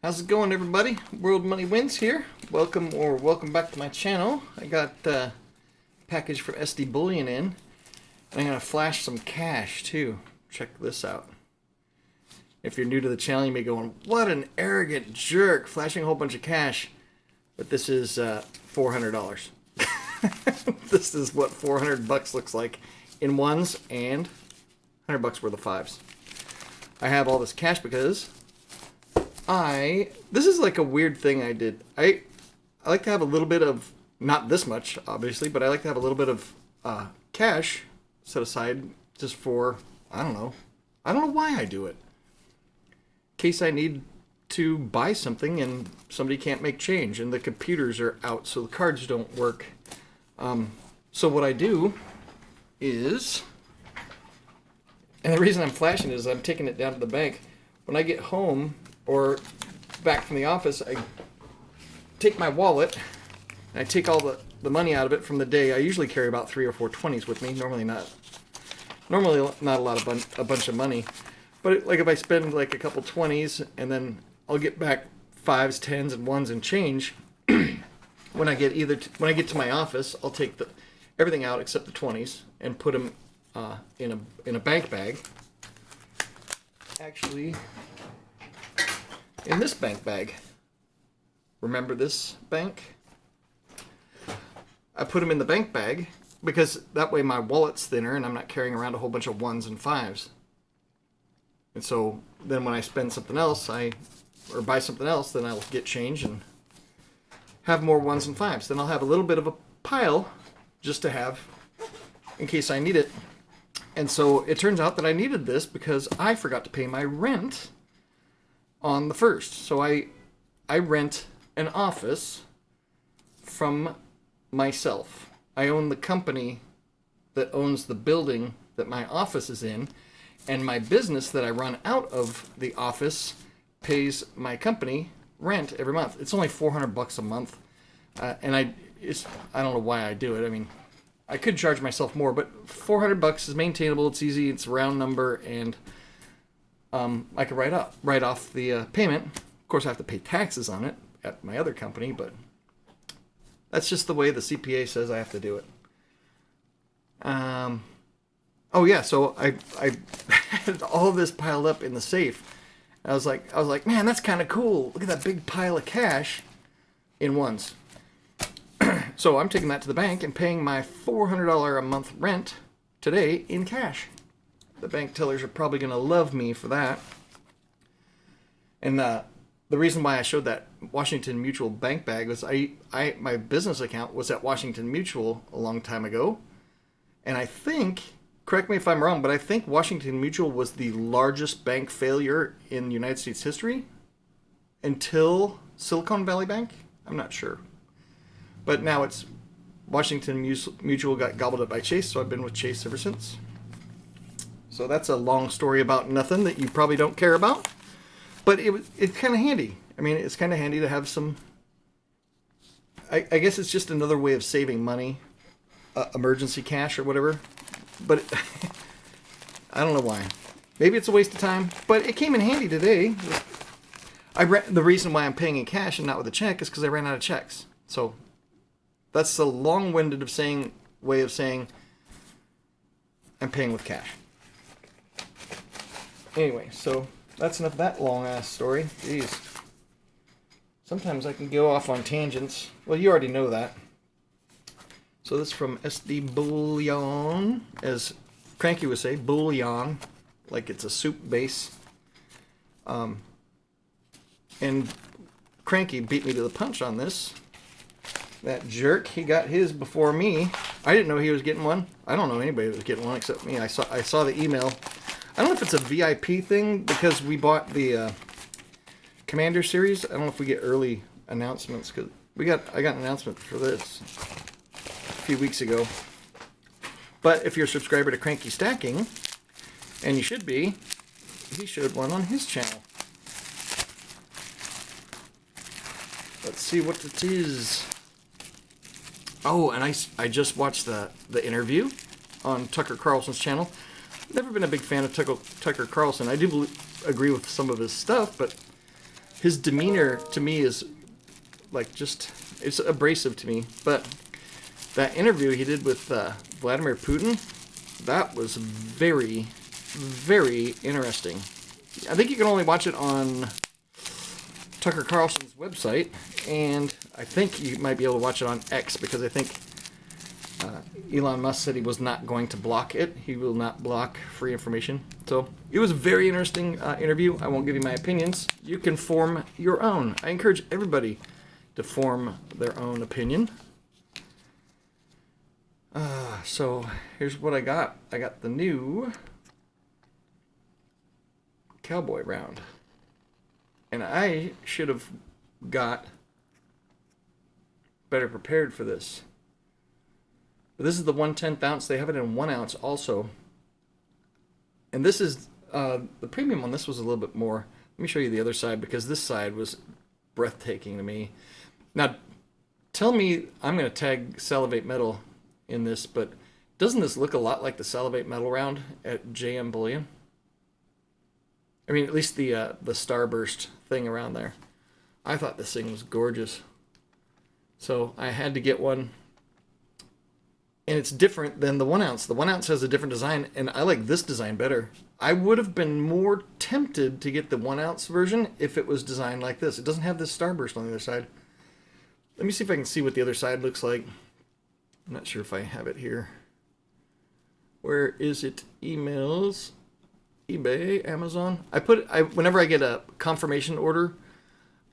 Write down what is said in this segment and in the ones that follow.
How's it going, everybody? World Money Wins here. Welcome back to my channel. I got a package from SD Bullion in. I'm gonna flash some cash too. Check this out. If you're new to the channel, you may be going, "What an arrogant jerk, flashing a whole bunch of cash." But this is $400. This is what 400 bucks looks like in ones and 100 bucks worth of fives. I have all this cash because this is like a weird thing I did. I like to have a little bit of, not this much obviously, but I like to have a little bit of cash set aside just for, I don't know why I do it. In case I need to buy something and somebody can't make change and the computers are out so the cards don't work. So what I do is, and the reason I'm flashing is I'm taking it down to the bank. When I get home or back from the office, I take my wallet and I take all the money out of it from the day. I usually carry about 3 or 4 20s with me. Normally not a bunch of money. But like if I spend like a couple 20s and then I'll get back 5s, 10s, and 1s and change. When I get to my office, I'll take everything out except the 20s and put them in a bank bag. Actually, in this bank bag. Remember this bank? I put them in the bank bag because that way my wallet's thinner and I'm not carrying around a whole bunch of 1s and 5s. And so then when I spend something else, or buy something else, then I'll get change and have more 1s and 5s. Then I'll have a little bit of a pile just to have in case I need it. And so it turns out that I needed this because I forgot to pay my rent on the 1st. So I rent an office from myself. I own the company that owns the building that my office is in, and my business that I run out of the office pays my company rent every month. It's only 400 bucks a month, and I don't know why I do it. I mean, I could charge myself more, but 400 bucks is maintainable. It's easy. It's a round number, and I could write off the payment. Of course, I have to pay taxes on it at my other company, but that's just the way the CPA says I have to do it. Oh yeah, so I had all this piled up in the safe. I was like, man, that's kind of cool. Look at that big pile of cash in ones. So I'm taking that to the bank and paying my $400 a month rent today in cash. The bank tellers are probably going to love me for that. And the reason why I showed that Washington Mutual bank bag was my business account was at Washington Mutual a long time ago. And I think, correct me if I'm wrong, but I think Washington Mutual was the largest bank failure in United States history until Silicon Valley Bank. I'm not sure. But now it's Washington Mutual got gobbled up by Chase, so I've been with Chase ever since. So that's a long story about nothing that you probably don't care about. But it's kind of handy. I mean, it's kind of handy to have some... I guess it's just another way of saving money. Emergency cash or whatever. But I don't know why. Maybe it's a waste of time. But it came in handy today. The reason why I'm paying in cash and not with a check is because I ran out of checks. So that's the long-winded way of saying I'm paying with cash. Anyway, so that's enough of that long-ass story. Jeez. Sometimes I can go off on tangents. Well, you already know that. So this is from SD Bullion, as Cranky would say, bouillon, like it's a soup base. And Cranky beat me to the punch on this. That jerk, he got his before me. I didn't know he was getting one. I don't know anybody that was getting one except me. I saw the email. I don't know if it's a VIP thing because we bought the Commander series. I don't know if we get early announcements because I got an announcement for this a few weeks ago. But if you're a subscriber to Cranky Stacking, and you should be, he showed one on his channel. Let's see what it is. Oh, and I just watched the interview on Tucker Carlson's channel. Never been a big fan of Tucker Carlson. I do agree with some of his stuff, but his demeanor to me is like just, it's abrasive to me. But that interview he did with Vladimir Putin, that was very, very interesting. I think you can only watch it on Tucker Carlson's website, and I think you might be able to watch it on X, because I think Elon Musk said he was not going to block it. He will not block free information. So it was a very interesting interview. I won't give you my opinions. You can form your own. I encourage everybody to form their own opinion. So here's what I got. I got the new cowboy round. And I should have got better prepared for this. But this is the 1/10 ounce. They have it in 1 ounce also. And this is, the premium on this was a little bit more. Let me show you the other side, because this side was breathtaking to me. Now, tell me, I'm going to tag Salivate Metal in this, but doesn't this look a lot like the Salivate Metal round at JM Bullion? I mean, at least the Starburst thing around there. I thought this thing was gorgeous. So I had to get one. And it's different than the 1 ounce. The 1 ounce has a different design, and I like this design better. I would have been more tempted to get the 1 ounce version if it was designed like this. It doesn't have this Starburst on the other side. Let me see if I can see what the other side looks like. I'm not sure if I have it here. Where is it? Emails, eBay, Amazon. Whenever I get a confirmation order,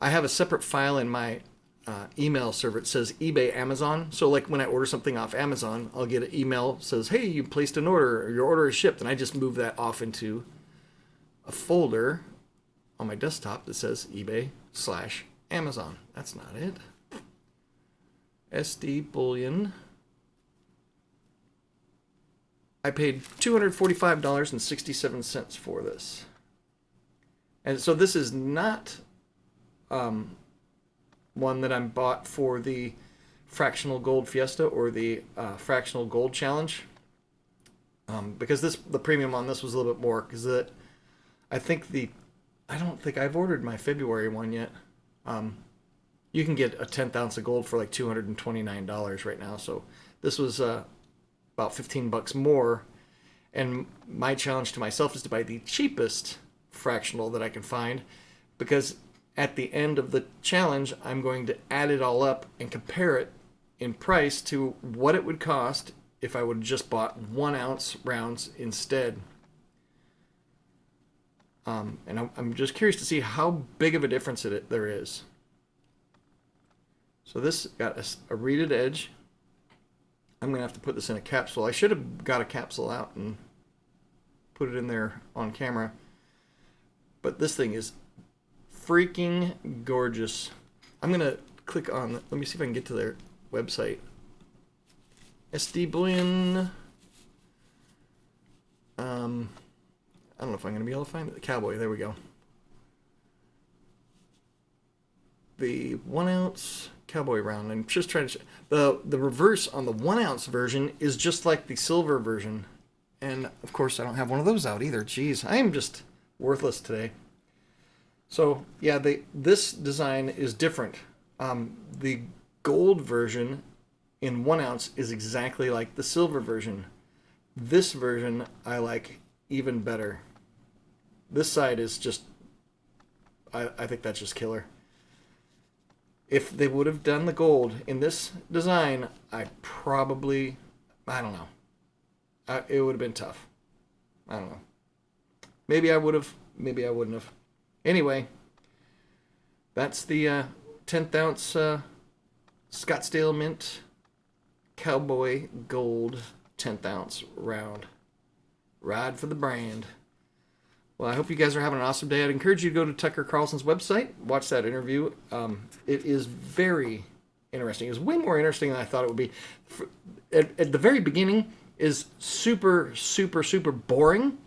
I have a separate file in my email server. It says eBay, Amazon. So like when I order something off Amazon, I'll get an email that says, hey, you placed an order, or your order is shipped. And I just move that off into a folder on my desktop that says eBay/Amazon. That's not it. SD Bullion. I paid $245.67 for this. And so this is not one that I'm bought for the fractional gold fiesta or the fractional gold challenge, because the premium on this was a little bit more, because I don't think I've ordered my February one yet. You can get a 10th ounce of gold for like $229 right now, so this was about 15 bucks more, and my challenge to myself is to buy the cheapest fractional that I can find, because at the end of the challenge, I'm going to add it all up and compare it in price to what it would cost if I would have just bought 1 ounce rounds instead. And I'm just curious to see how big of a difference there is. So this got a reeded edge. I'm going to have to put this in a capsule. I should have got a capsule out and put it in there on camera. But this thing is freaking gorgeous. I'm going to click on, let me see if I can get to their website. SD Bullion. I don't know if I'm going to be able to find it. The Cowboy, there we go. The 1 ounce Cowboy round. I'm just trying to, the reverse on the 1 ounce version is just like the silver version. And of course I don't have one of those out either. Jeez, I am just worthless today. So yeah, this design is different. The gold version in 1 ounce is exactly like the silver version. This version I like even better. This side is just, I think that's just killer. If they would have done the gold in this design, I don't know. It would have been tough. I don't know. Maybe I would have, maybe I wouldn't have. Anyway, that's the 10th ounce Scottsdale Mint Cowboy Gold 10th ounce round. Ride for the brand. Well, I hope you guys are having an awesome day. I'd encourage you to go to Tucker Carlson's website, watch that interview. It is very interesting. It was way more interesting than I thought it would be. At the very beginning is super, super, super boring,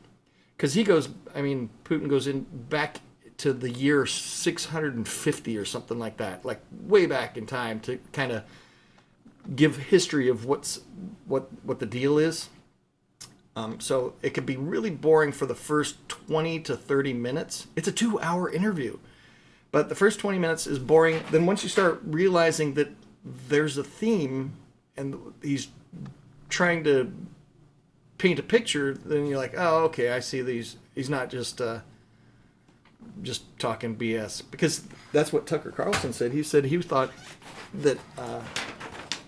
because Putin goes in back to the year 650 or something like that, like way back in time, to kind of give history of what the deal is. So it could be really boring for the first 20 to 30 minutes. It's a 2-hour interview. But the first 20 minutes is boring. Then once you start realizing that there's a theme and he's trying to paint a picture, then you're like, oh, okay, I see these. He's not just talking BS. Because that's what Tucker Carlson said. He said he thought that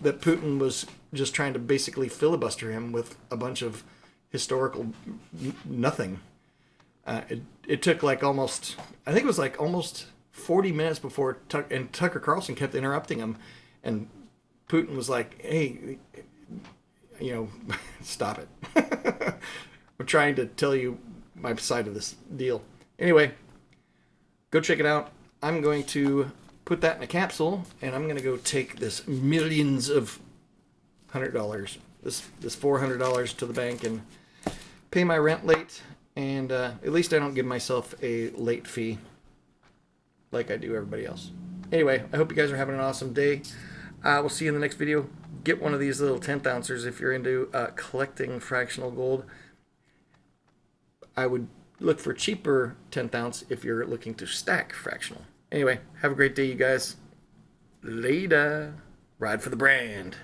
that Putin was just trying to basically filibuster him with a bunch of historical nothing. It took like almost, I think it was like almost 40 minutes before Tucker Carlson kept interrupting him, and Putin was like, hey, you know, stop it. I'm trying to tell you my side of this deal. Anyway, go check it out. I'm going to put that in a capsule, and I'm going to go take this millions of $100, this $400 to the bank and pay my rent late, and at least I don't give myself a late fee like I do everybody else. Anyway, I hope you guys are having an awesome day. We'll see you in the next video. Get one of these little 10th ouncers if you're into collecting fractional gold. I would look for cheaper 10th ounce if you're looking to stack fractional. Anyway, have a great day, you guys. Later. Ride for the brand.